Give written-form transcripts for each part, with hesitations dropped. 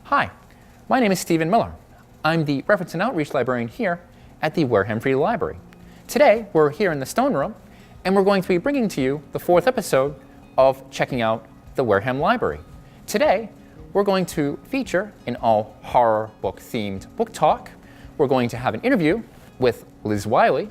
Hi, my name is Stephen Miller. I'm the Reference and Outreach Librarian here at the Wareham Free Library. Today, we're here in the Stone Room, and we're going to be bringing to you the 4th episode of Checking Out the Wareham Library. Today, we're going to feature an all horror book themed book talk. We're going to have an interview with Liz Wiley,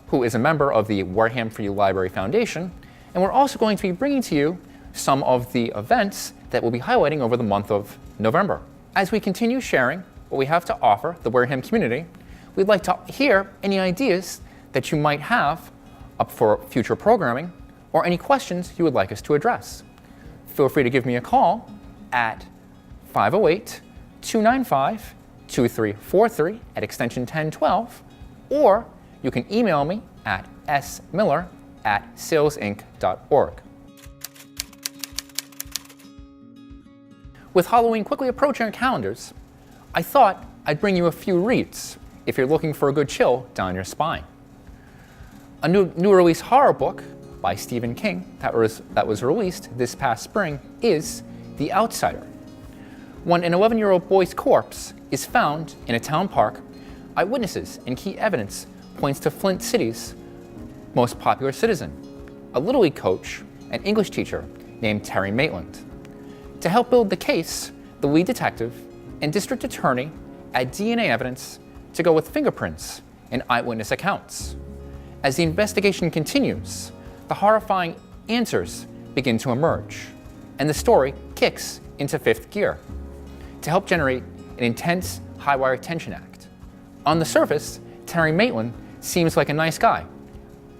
who is a member of the Wareham Free Library Foundation, and we're also going to be bringing to you some of the events that we'll be highlighting over the month of November. As we continue sharing what we have to offer the Wareham community, we'd like to hear any ideas that you might have up for future programming or any questions you would like us to address. Feel free to give me a call at 508-295-2343 at extension 1012, or you can email me at smiller@salesinc.org. With Halloween quickly approaching our calendars, I thought I'd bring you a few reads if you're looking for a good chill down your spine. A new release horror book by Stephen King that was released this past spring is The Outsider. When an 11-year-old boy's corpse is found in a town park, eyewitnesses and key evidence points to Flint City's most popular citizen, a Little League coach and English teacher named Terry Maitland. To help build the case, the lead detective and district attorney add DNA evidence to go with fingerprints and eyewitness accounts. As the investigation continues, the horrifying answers begin to emerge, and the story kicks into 5th gear to help generate an intense, high-wire tension act. On the surface, Terry Maitland seems like a nice guy,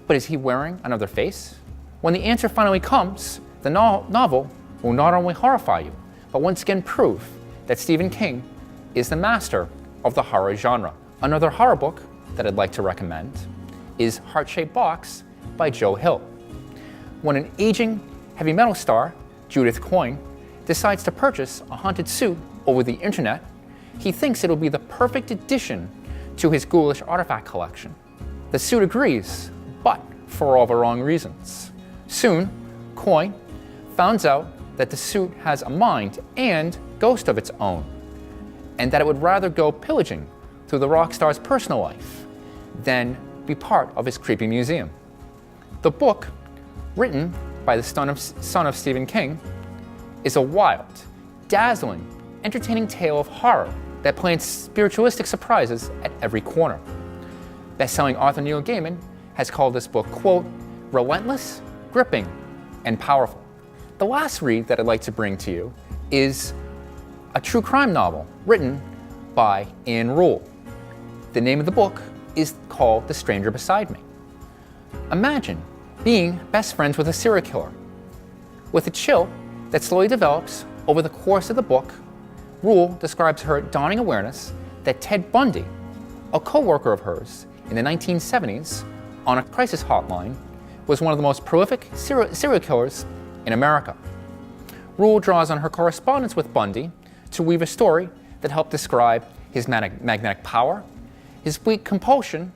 but is he wearing another face? When the answer finally comes, the novel will not only horrify you, but once again prove that Stephen King is the master of the horror genre. Another horror book that I'd like to recommend is Heart-Shaped Box by Joe Hill. When an aging heavy metal star, Judith Coyne, decides to purchase a haunted suit over the internet, he thinks it'll be the perfect addition to his ghoulish artifact collection. The suit agrees, but for all the wrong reasons. Soon, Coyne finds out that the suit has a mind and ghost of its own, and that it would rather go pillaging through the rock star's personal life than be part of his creepy museum. The book, written by the son of Stephen King, is a wild, dazzling, entertaining tale of horror that plants spiritualistic surprises at every corner. Best-selling author Neil Gaiman has called this book, quote, relentless, gripping, and powerful. The last read that I'd like to bring to you is a true crime novel written by Anne Rule. The name of the book is called The Stranger Beside Me. Imagine being best friends with a serial killer. With a chill that slowly develops over the course of the book, Rule describes her dawning awareness that Ted Bundy, a co-worker of hers in the 1970s on a crisis hotline, was one of the most prolific serial killers in America. Rule draws on her correspondence with Bundy to weave a story that helped describe his magnetic power, his bleak compulsion,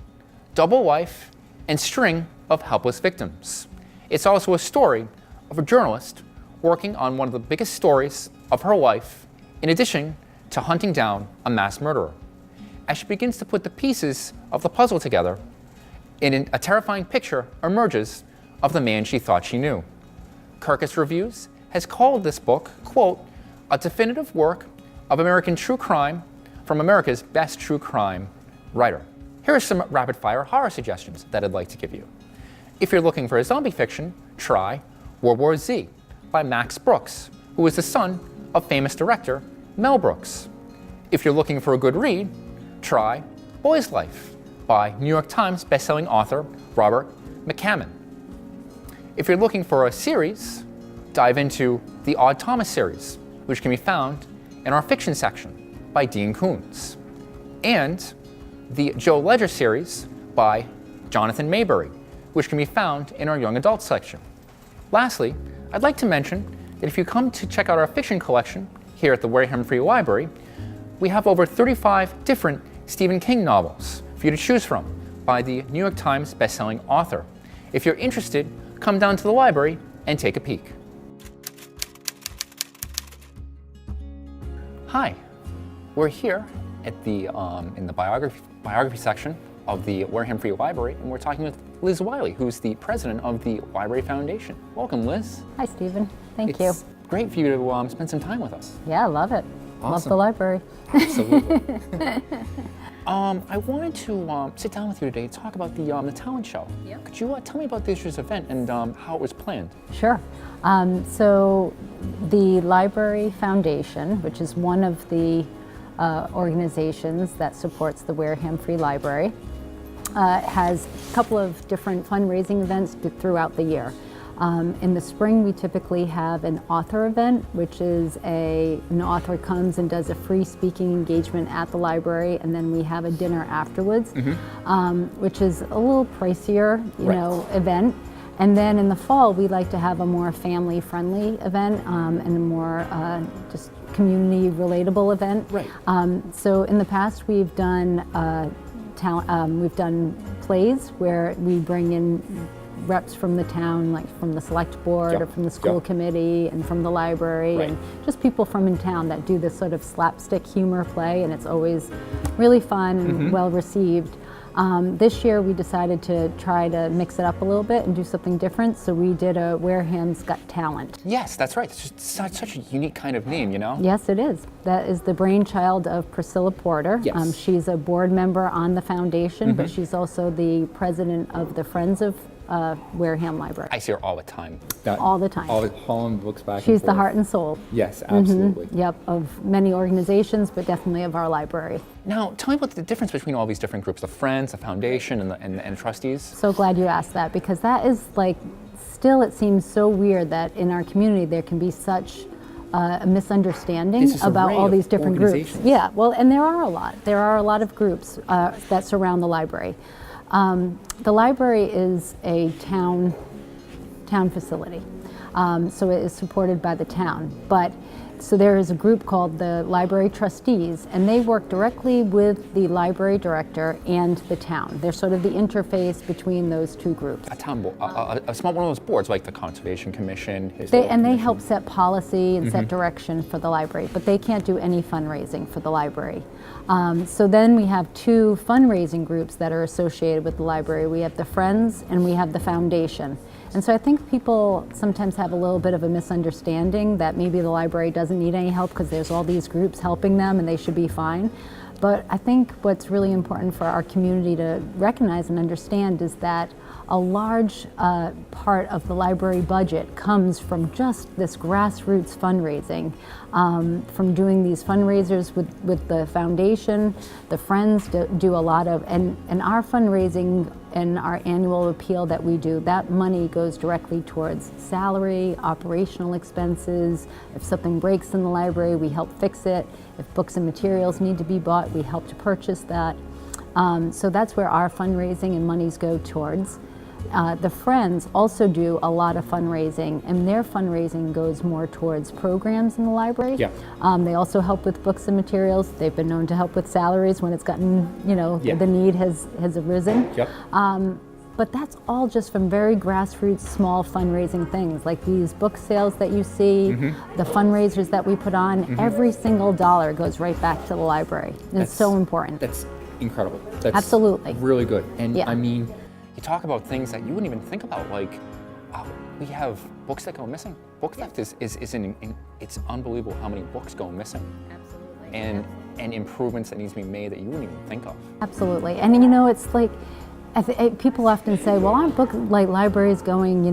double life, and string of helpless victims. It's also a story of a journalist working on one of the biggest stories of her life, in addition to hunting down a mass murderer. As she begins to put the pieces of the puzzle together, a terrifying picture emerges of the man she thought she knew. Kirkus Reviews has called this book, quote, a definitive work of American true crime from America's best true crime writer. Here are some rapid-fire horror suggestions that I'd like to give you. If you're looking for a zombie fiction, try World War Z by Max Brooks, who is the son of famous director Mel Brooks. If you're looking for a good read, try Boy's Life by New York Times bestselling author Robert McCammon. If you're looking for a series, dive into the Odd Thomas series, which can be found in our fiction section by Dean Koontz, and the Joe Ledger series by Jonathan Maybury, which can be found in our young adult section. Lastly, I'd like to mention that if you come to check out our fiction collection here at the Wareham Free Library, we have over 35 different Stephen King novels for you to choose from by the New York Times bestselling author. If you're interested, come down to the library and take a peek. Hi, We're here at the in the biography section of the Wareham Free Library, and we're talking with Liz Wiley, who's the president of the Library Foundation. Welcome, Liz. Hi, Stephen. Thank you. It's great for you to spend some time with us. Yeah, I love it. Awesome. Love the library. Absolutely. I wanted to sit down with you today to talk about the talent show. Yep. Could you tell me about this year's event and how it was planned? Sure. So the Library Foundation, which is one of the organizations that supports the Wareham Free Library, has a couple of different fundraising events throughout the year. In the spring, we typically have an author event, which is an author comes and does a free speaking engagement at the library, and then we have a dinner afterwards, which is a little pricier, event. And then in the fall, we like to have a more family-friendly event and a more just community relatable event. Right. So in the past, we've done plays where we bring in reps from the town, like from the select board or from the school committee and from the library, and just people from in town that do this sort of slapstick humor play, and it's always really fun and well received. This year we decided to try to mix it up a little bit and do something different, so we did a Wareham's Got Talent. Yes, that's right. It's just such a unique kind of name, you know? Yes, it is. That is the brainchild of Priscilla Porter. Yes. She's a board member on the foundation, but she's also the president of the Friends of Wareham Library. I see her all the time. All the time. Always hauling books back She's and forth. the heart and soul. Yes, absolutely. Yep, of many organizations, but definitely of our library. Now, tell me about the difference between all these different groups, the Friends, the Foundation, and trustees. So glad you asked that, because that is still it seems so weird that in our community there can be such a misunderstanding about all these different groups. Yeah, well, and there are a lot. There are a lot of groups that surround the library. The library is a town facility, so it is supported by the town. So there is a group called the Library Trustees, and they work directly with the library director and the town. They're sort of the interface between those two groups. A town board, a small one of those boards, like the Conservation Commission. They help set policy and set direction for the library, but they can't do any fundraising for the library. So then we have two fundraising groups that are associated with the library. We have the Friends and we have the Foundation. And so I think people sometimes have a little bit of a misunderstanding that maybe the library doesn't need any help because there's all these groups helping them and they should be fine. But I think what's really important for our community to recognize and understand is that a large part of the library budget comes from just this grassroots fundraising, from doing these fundraisers with the foundation. The Friends do a lot of, and our fundraising and our annual appeal that we do, that money goes directly towards salary, operational expenses. If something breaks in the library, we help fix it. If books and materials need to be bought, we help to purchase that. So that's where our fundraising and monies go towards. The Friends also do a lot of fundraising, and their fundraising goes more towards programs in the library. Yeah. They also help with books and materials. They've been known to help with salaries when it's gotten, the need has arisen. Yep. But that's all just from very grassroots, small fundraising things, like these book sales that you see, the fundraisers that we put on. Every single dollar goes right back to the library. And it's so important. That's incredible. That's Absolutely. really good. And Yeah. I mean, You talk about things that you wouldn't even think about, like we have books that go missing. Book theft it's unbelievable how many books go missing. Absolutely. And improvements that needs to be made that you wouldn't even think of. Absolutely. And it's like, people often say, well, aren't libraries going,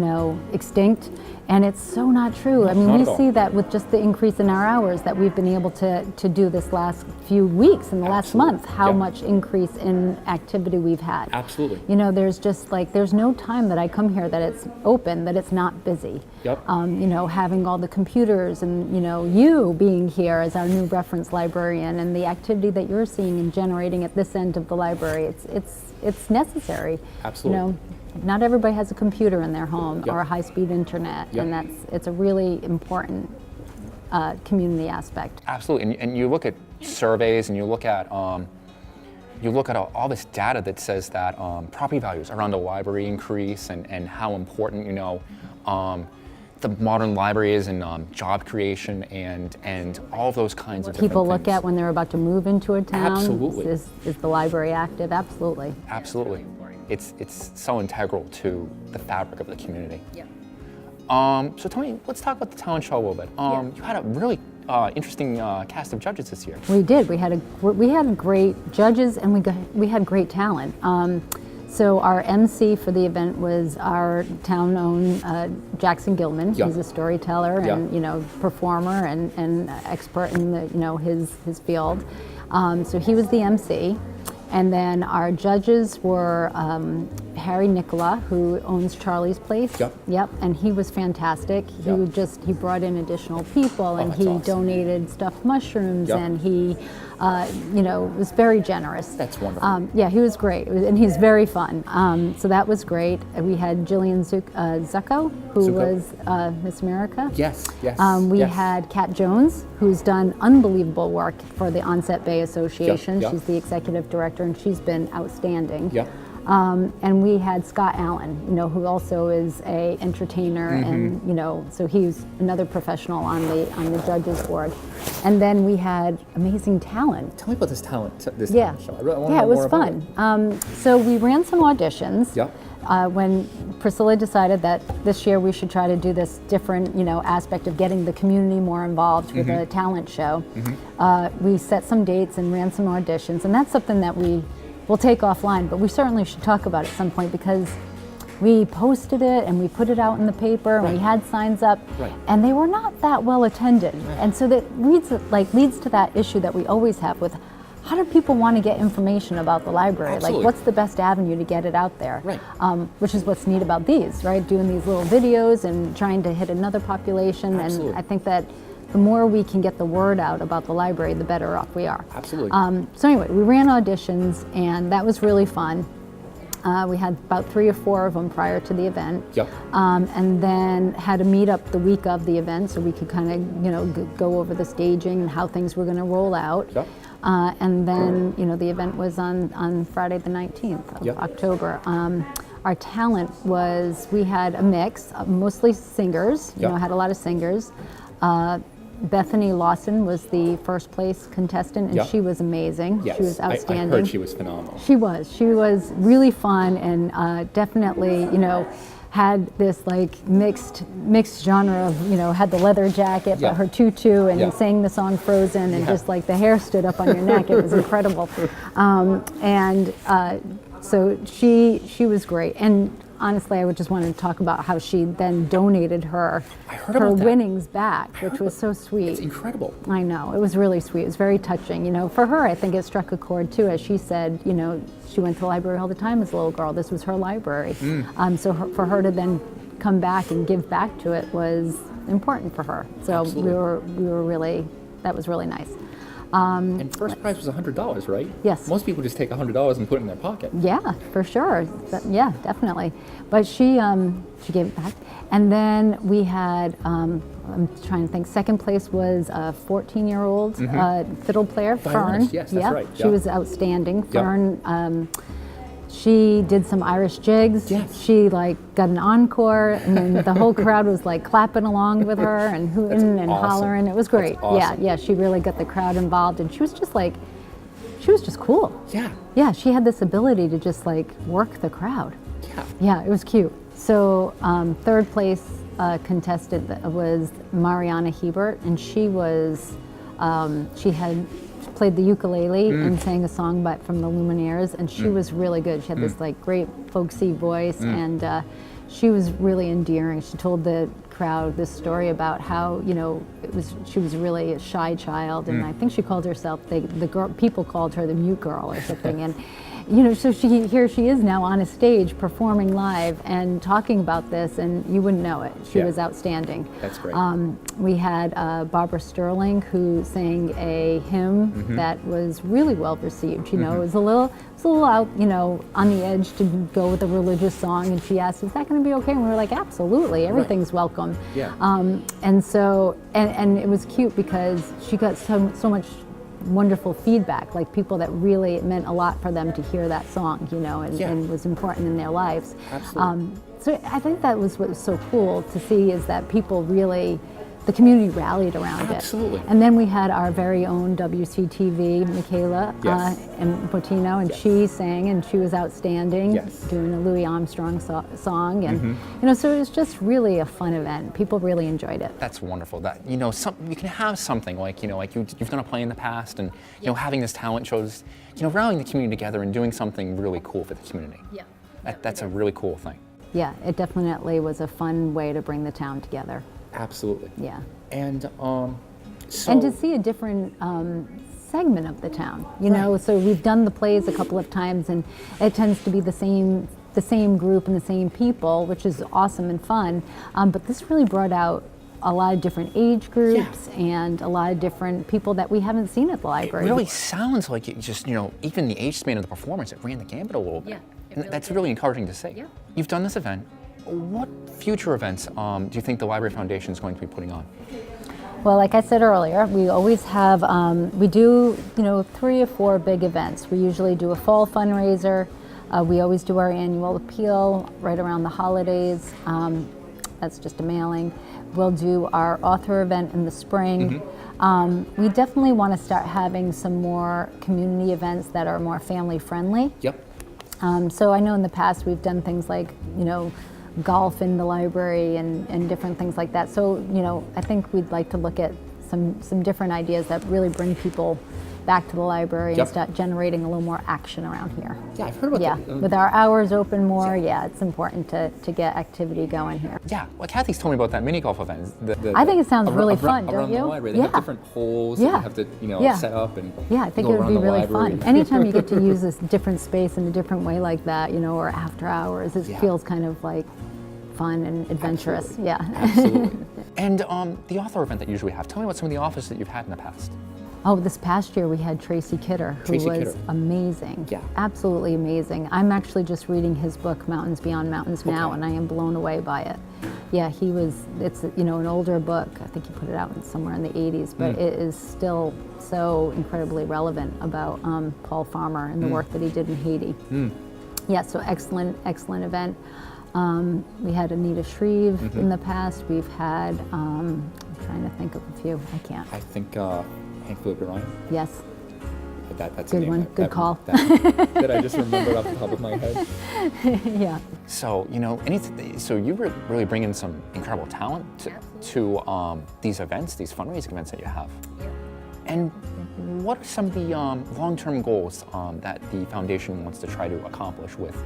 extinct? And it's so not true. I mean, Not we at all. see that with just the increase in our hours that we've been able to do this last few weeks and the last Absolutely. month, how Yeah. much increase in activity we've had. Absolutely. There's just there's no time that I come here that it's open, that it's not busy. Yep. Having all the computers and, you being here as our new reference librarian and the activity that you're seeing and generating at this end of the library, it's necessary. Absolutely. Not everybody has a computer in their home Yep. or a high-speed internet, Yep. and it's a really important community aspect. Absolutely, and you look at surveys and you look at all this data that says that property values around the library increase and how important the modern library is in job creation and all those kinds of People different look things. at when they're about to move into a town. Absolutely. Is the library active? Absolutely. Absolutely. It's so integral to the fabric of the community. Yeah. So tell me, let's talk about the talent show a little bit. You had a really interesting cast of judges this year. We did. We had great judges, and we had great talent. So our MC for the event was our town-owned Jackson Gilman. Yeah. He's a storyteller and Yeah. performer and expert in his field. So he was the MC. And then our judges were Harry Nicola, who owns Charlie's Place. Yep. Yep, and he was fantastic. Yep. He brought in additional people, and that's he awesome. donated stuffed mushrooms, Yep. and he, was very generous. That's wonderful. Yeah, he was great, and he's very fun. So that was great. We had Jillian Zucco, who Zucco. was Miss America. Yes, yes. We yes. had Kat Jones, who's done unbelievable work for the Onset Bay Association. Yeah. She's the executive director, and she's been outstanding. Yeah. And we had Scott Allen, who also is a entertainer, Mm-hmm. and so he's another professional on the judges board. And then we had amazing talent. Tell me about this talent show. Yeah, I really wanna yeah, know it was more about fun. So we ran some auditions. Yeah. When Priscilla decided that this year we should try to do this different, aspect of getting the community more involved with a talent show, we set some dates and ran some auditions, and that's something that we'll take offline, but we certainly should talk about at some point, because we posted it and we put it out in the paper and we had signs up, Right. and they were not that well attended. And so that leads to that issue that we always have with, how do people want to get information about the library? Absolutely. Like, what's the best avenue to get it out there? Right. Which is what's neat about these, right? Doing these little videos and trying to hit another population. Absolutely. And I think that the more we can get the word out about the library, the better off we are. Absolutely. So anyway, we ran auditions, and that was really fun. We had about 3 or 4 of them prior to the event. Yep. And then had a meet up the week of the event, so we could kind of, go over the staging and how things were going to roll out. Yep. And then, the event was on Friday the 19th of Yep. October. Our talent was, we had a mix, mostly singers, Yep. had a lot of singers. Bethany Lawson was the first place contestant, and Yep. she was amazing. Yes. She was outstanding. I heard she was phenomenal. She was really fun, and definitely, had this like mixed genre of, had the leather jacket, Yeah. but her tutu, and Yeah. sang the song Frozen, and Yeah. just like the hair stood up on your neck. It was incredible. So she was great. And honestly, I would just want to talk about how she then donated her heard about that. winnings back, which was so sweet. It's incredible. I know, it was really sweet. It was very touching. For her, I think it struck a chord too. As she said, she went to the library all the time as a little girl. This was her library. So for her to then come back and give back to it was important for her. So Absolutely. we were really, that was really nice. And first prize was $100, right? Yes. Most people just take $100 and put it in their pocket. Yeah, for sure. Yeah, definitely. But she gave it back. And then we had, I'm trying to think, second place was a 14-year-old fiddle player, Fern. Violinist, yes, that's right. She Yeah. was outstanding. Yeah. Fern, she did some Irish jigs. Yes. She got an encore, and then the whole crowd was clapping along with her and hooting and awesome. hollering. It was great. That's awesome. Yeah, she really got the crowd involved, and she was just cool. Yeah. Yeah, she had this ability to just work the crowd. Yeah. Yeah, it was cute. So third place contestant was Mariana Hebert, and she had played the ukulele and sang a song from the Lumineers, and she was really good. She had this great folksy voice, and she was really endearing. She told the crowd this story about how she was really a shy child, and I think she called herself people called her the mute girl or something, and so here she is now on a stage performing live and talking about this, and you wouldn't know it. She Yeah. was outstanding. That's great. Mm-hmm. We had Barbara Sterling, who sang a hymn that was really well received. It was a little out, on the edge to go with a religious song, and she asked, "Is that going to be okay?" And we were like, "Absolutely, everything's welcome." Yeah. And so, and it was cute because she got so much wonderful feedback, people that really, it meant a lot for them to hear that song, and was important in their lives. Absolutely. So I think that was what was so cool to see, is that people really, the community rallied around it. Absolutely. And then we had our very own WCTV, Michaela Yes. and Botino, and she sang, and she was outstanding, Yes. doing a Louis Armstrong song, and you know, so it was just really a fun event. People really enjoyed it. That's wonderful. That you know, you can have something like you've done a play in the past, and having this talent shows, rallying the community together and doing something really cool for the community. Yeah. That's a really cool thing. Yeah, it definitely was a fun way to bring the town together. Absolutely. Yeah. And so. And to see a different segment of the town, you know. So we've done the plays a couple of times, and it tends to be the same group and the same people, which is awesome and fun. But this really brought out a lot of different age groups and a lot of different people that we haven't seen at the library. It really sounds like it just, even the age span of the performance, it ran the gambit a little bit. Yeah, it And really that's did. really encouraging to see. Yeah. You've done this event. What future events do you think the Library Foundation is going to be putting on? Well, like I said earlier, we always have, we do, 3 or 4 big events. We usually do a fall fundraiser. We always do our annual appeal right around the holidays. That's just a mailing. We'll do our author event in the spring. We definitely want to start having some more community events that are more family friendly. Yep. So I know in the past we've done things like, golf in the library and different things like that. So, I think we'd like to look at some different ideas that really bring people back to the library and start generating a little more action around here. Yeah, I've heard about Yeah, that. with our hours open more, it's important to get activity going here. Yeah, well, Kathy's told me about that mini golf event. I think it sounds really fun, around don't you? the library. They have different holes that you have to, set up and Yeah, I think go it would around be the really library. fun. Anytime you get to use this different space in a different way like that, or after hours, it feels kind of like fun and adventurous. Absolutely. Yeah. Absolutely. And the author event that you usually have. Tell me about some of the authors that you've had in the past. Oh, this past year we had Tracy Kidder, who Tracy was Kidder. amazing. Yeah. Absolutely amazing. I'm actually just reading his book, Mountains Beyond Mountains now, Okay. and I am blown away by it. Yeah, it's an older book. I think he put it out somewhere in the 80s, but it is still so incredibly relevant about Paul Farmer and the work that he did in Haiti. Yeah, so excellent event. We had Anita Shreve in the past. We've had, I'm trying to think of a few. I can't. I think Hank Philip Ryan. Yes. That's Good a name one. Good call. That I just remembered off the top of my head. Yeah. So, so you were really bringing some incredible talent to these events, these fundraising events that you have. Yeah. And what are some of the long-term goals that the foundation wants to try to accomplish with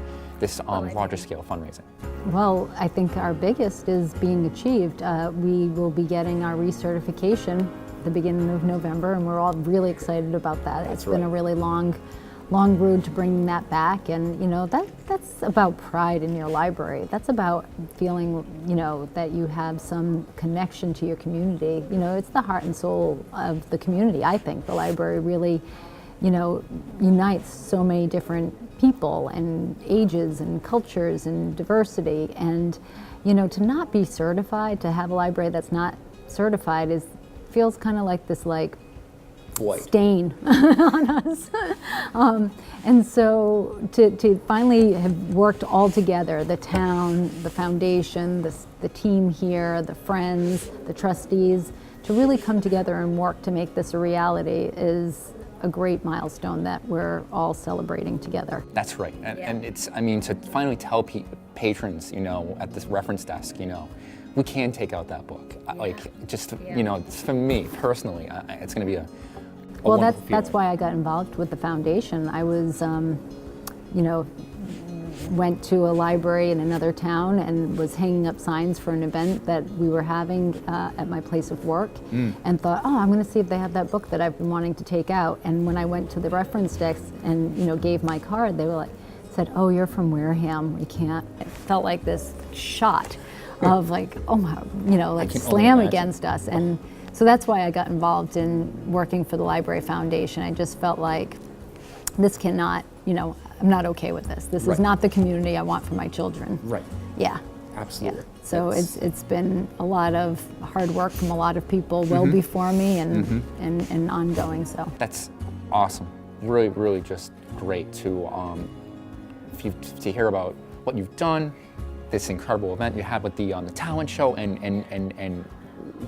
this larger scale fundraising? Well, I think our biggest is being achieved. We will be getting our recertification the beginning of November, and we're all really excited about that. It's been a really long road to bringing that back, and that's about pride in your library. That's about feeling that you have some connection to your community. It's the heart and soul of the community. I think the library really unites so many different people and ages and cultures and diversity, and to not be certified, to have a library that's not certified feels kind of like this stain on us. And so to finally have worked all together, the town, the foundation, the team here, the friends, the trustees, to really come together and work to make this a reality is a great milestone that we're all celebrating together. That's right. And it's, to finally tell patrons, at this reference desk, we can take out that book. For me personally, it's going to be a well, wonderful that's feeling. why I got involved with the foundation. I was, went to a library in another town and was hanging up signs for an event that we were having at my place of work, and thought, I'm going to see if they have that book that I've been wanting to take out. And when I went to the reference desk and gave my card, they were said, "Oh, you're from Wareham. We can't." It felt like this shot of oh my, slam against us. And so that's why I got involved in working for the Library Foundation. I just felt like this cannot, I'm not okay with this. This is not the community I want for my children. Right. Yeah. Absolutely. Yeah. So it's been a lot of hard work from a lot of people well before me and ongoing. So That's awesome. Really, really just great to hear about what you've done, this incredible event you had with the talent show and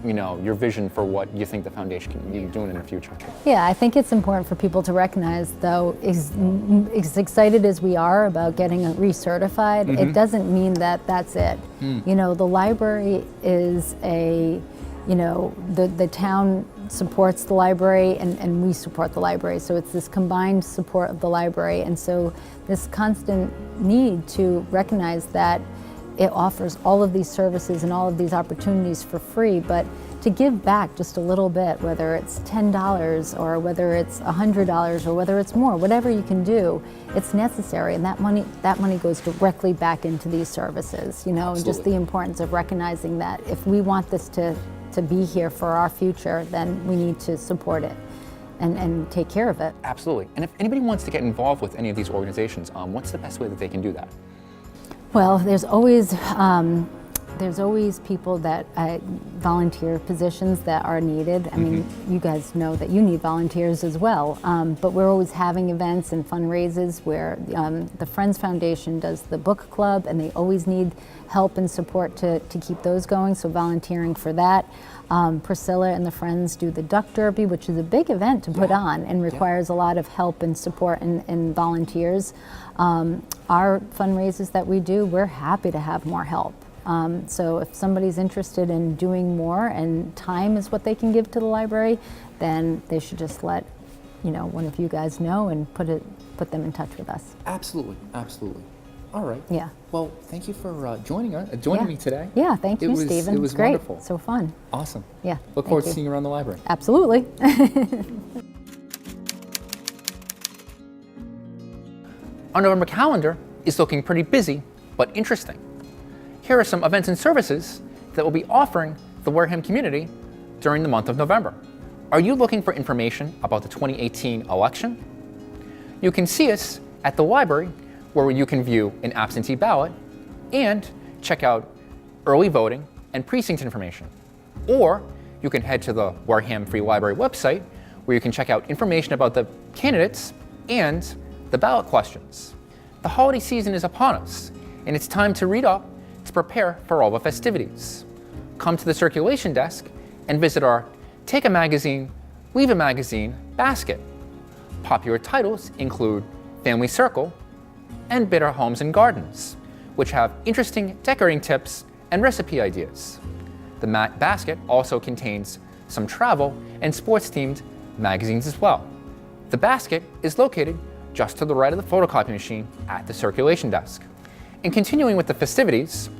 you know, your vision for what you think the foundation can be doing in the future. Yeah, I think it's important for people to recognize, though, as excited as we are about getting recertified, it doesn't mean that that's it. You know, the library is you know, the town supports the library and we support the library. So it's this combined support of the library. And so this constant need to recognize that it offers all of these services and all of these opportunities for free, but to give back just a little bit, whether it's $10 or whether it's $100 or whether it's more, whatever you can do, it's necessary, and that money goes directly back into these services, you know, and just the importance of recognizing that if we want this to be here for our future, then we need to support it and take care of it. Absolutely. And if anybody wants to get involved with any of these organizations, what's the best way that they can do that? Well, there's always people that volunteer positions that are needed. I mean, you guys know that you need volunteers as well, but we're always having events and fundraisers where the Friends Foundation does the book club, and they always need help and support to keep those going, so volunteering for that. Priscilla and the Friends do the Duck Derby, which is a big event to put on and requires a lot of help and support and volunteers. Our fundraisers that we do, we're happy to have more help. So if somebody's interested in doing more and time is what they can give to the library, then they should just let one of you guys know and put them in touch with us. Absolutely, absolutely. All right. Yeah. Well, thank you for joining me today. Yeah, thank you, Stephen. It was great. wonderful. So fun. Awesome. Yeah. Look forward to seeing you around the library. Absolutely. Our November calendar is looking pretty busy, but interesting. Here are some events and services that we'll be offering the Wareham community during the month of November. Are you looking for information about the 2018 election? You can see us at the library, where you can view an absentee ballot and check out early voting and precinct information. Or you can head to the Wareham Free Library website, where you can check out information about the candidates and the ballot questions. The holiday season is upon us, and it's time to read up to prepare for all the festivities. Come to the circulation desk and visit our Take a Magazine, Leave a Magazine basket. Popular titles include Family Circle and Bitter Homes and Gardens, which have interesting decorating tips and recipe ideas. The basket also contains some travel and sports-themed magazines as well. The basket is located just to the right of the photocopy machine at the circulation desk. And continuing with the festivities,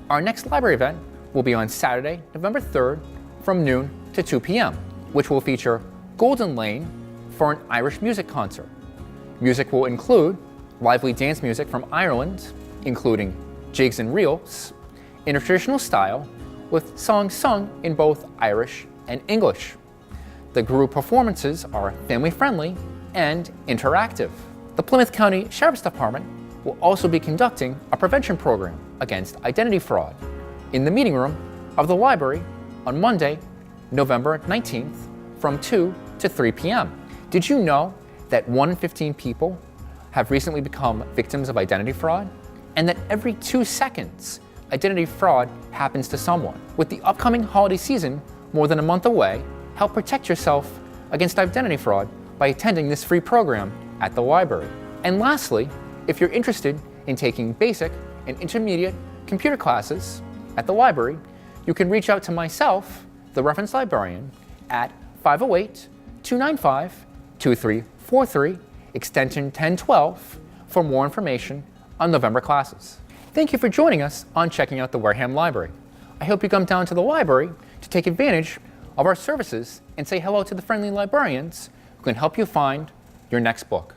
our next library event will be on Saturday, November 3rd from noon to 2 p.m., which will feature Golden Lane for an Irish music concert. Music will include lively dance music from Ireland, including jigs and reels, in a traditional style, with songs sung in both Irish and English. The group performances are family-friendly and interactive. The Plymouth County Sheriff's Department will also be conducting a prevention program against identity fraud in the meeting room of the library on Monday, November 19th from 2 to 3 p.m. Did you know that 1 in 15 people have recently become victims of identity fraud? And that every 2 seconds, identity fraud happens to someone. With the upcoming holiday season more than a month away, help protect yourself against identity fraud by attending this free program at the library. And lastly, if you're interested in taking basic and intermediate computer classes at the library, you can reach out to myself, the reference librarian, at 508-295-2343, extension 1012, for more information on November classes. Thank you for joining us on Checking Out the Wareham Library. I hope you come down to the library to take advantage of our services and say hello to the friendly librarians who can help you find your next book.